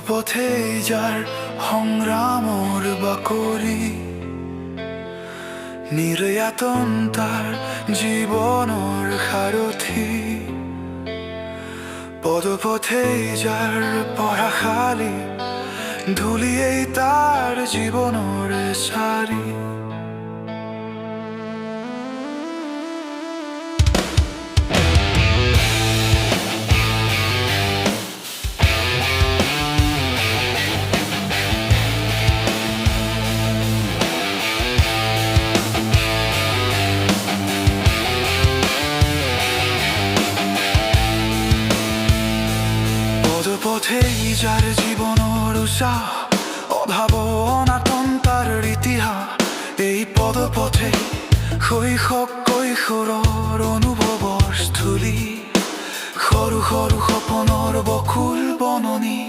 পদপথে যার সংগ্ৰামৰ বাকৰি নিৰ্যাতন তাৰ জীৱনৰ সাৰথি পদপথে যাৰ পঢ়াশালী ধূলিয়েই তাৰ জীৱনৰ চাৰি পদপথেই যাৰ জীৱনৰ উৎসাহ অভাৱ অনাটন তাৰ ইতিহাস এই পদপথে শৈশৱ কৈশোৰৰ অনুভৱৰ স্থলী সৰু সৰু সপোনৰ বকুল বননি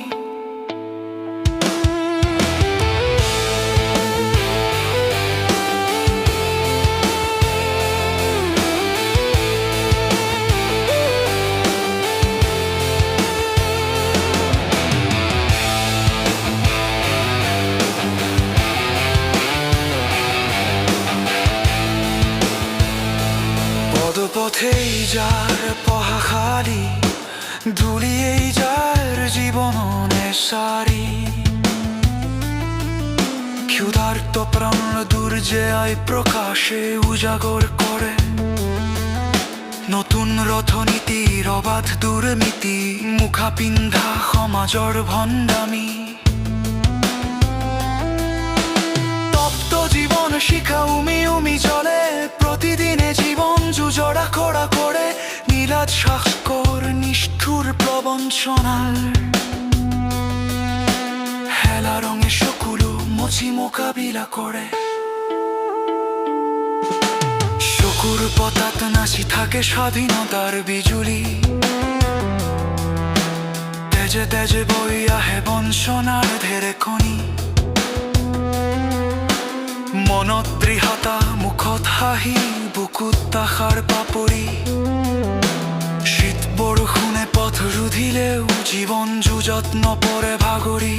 পদপথেই যাৰ পঢ়াশালী ধূলিয়েই যাৰ জীৱননে চাৰি ক্ষুধাৰ্ত প্ৰাণ দুৰ্জয় প্ৰকাশে উজাগৰ কৰে নতুন ৰথনীতিৰ অবাধ দুৰ্নীতি মুখা পিন্ধা সমাজৰ ভণ্ডামি তপ্ত জীবন শিখা উমি উমি চলে প্রতিদিনে জীবন জুজড়া খড়া করে নীলাজ শাসকর নিষ্ঠুর প্রবঞ্চনার হেলা রঙে সকলো মচি মোকাবিলা করে চকুর পতাত নাচি থাকে স্বাধীনতার বিজুলি তেজে তেজে বই আহে বঞ্চনার ঢেৰেকনি মনত দৃঢ়তা মুখত হাঁহি বুকুত আশাৰ পাপৰি শীত বৰষুণে পথ ৰুধিলেও জীৱন যুঁজত নপৰে ভাগৰি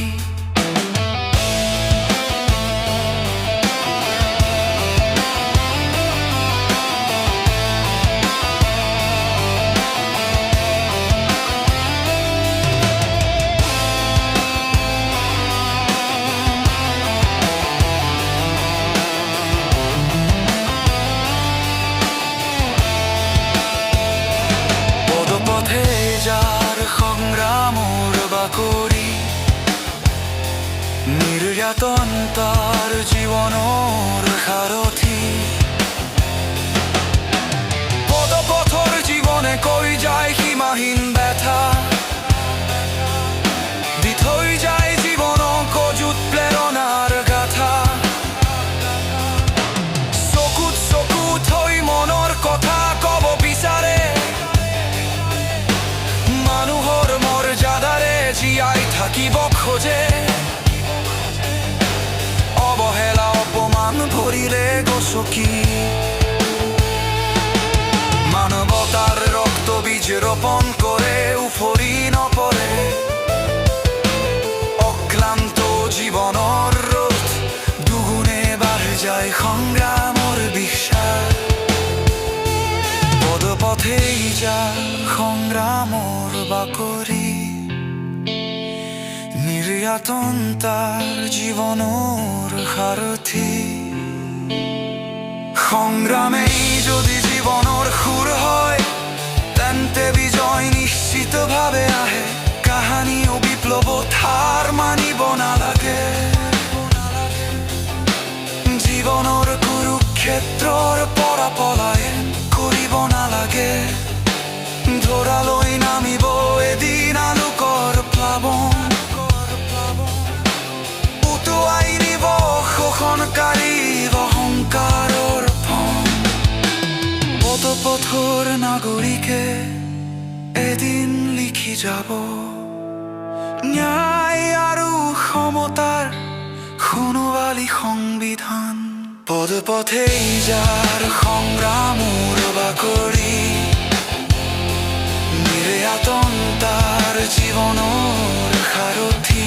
যাৰ সংগ্ৰামৰ বাকৰি নিৰ্যাতন তাৰ জীৱনৰ সাৰথি পদপথৰ জীৱনে কৈ যায় সীমাহীন ব্যথা দি থৈ যায় জীৱনক অযুত প্ৰেৰণাৰ গাথা চকুত চকু থৈ মনৰ কথা ক'ব বিচাৰে মানুহৰ মৰ্যাদাৰে জীয়াই থাকিব খোজে অৱহেলা অপমান ভৰিলে গছকি মানৱতাৰ ৰক্ত বীজ ৰোপণ কৰে উফৰি নপৰে অক্লান্ত জীৱনৰ ৰথ দুগুণে বাঢ়ি যায় সংগ্ৰামৰ বিশ্বাস পদপথেই যাৰ সংগ্ৰামৰ বাকৰি নিৰ্যাতন তাৰ জীৱনৰ সাৰথি সংগ্ৰামেই যদি জীৱনৰ সুৰ হয় তেন্তে বিজয় নিশ্চিতভাৱে আহে কাহানী ও বিপ্লৱত হাৰ মানিব নালাগে জীৱনৰ কুৰুক্ষেত্ৰৰ পৰা পলায়ন কৰিব নালাগে ধৰালৈ নামিব এদিন আলোকৰ প্লাৱন উটুৱাই নিব শোষণকাৰী অহংকাৰৰ ফণ পদপথৰ নাগৰিকে এদিন লিখি যাব ন্যায় আৰু সমতাৰ সোণোৱালী সংবিধান পদপথেই যাৰ সংগ্ৰামৰ বাকৰি নিৰ্যাতন সনাতন তাৰ জীৱনৰ সাৰথি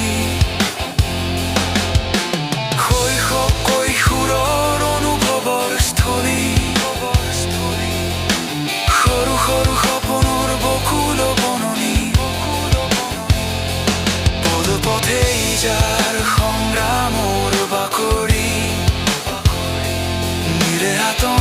শৈশৱ কৈশোৰৰ অনুভৱৰ স্থলী সৰু সৰু সপোনৰ বকুল বননি পদপথেই যাৰ সংগ্ৰামৰ বাকৰি নিৰে হাতত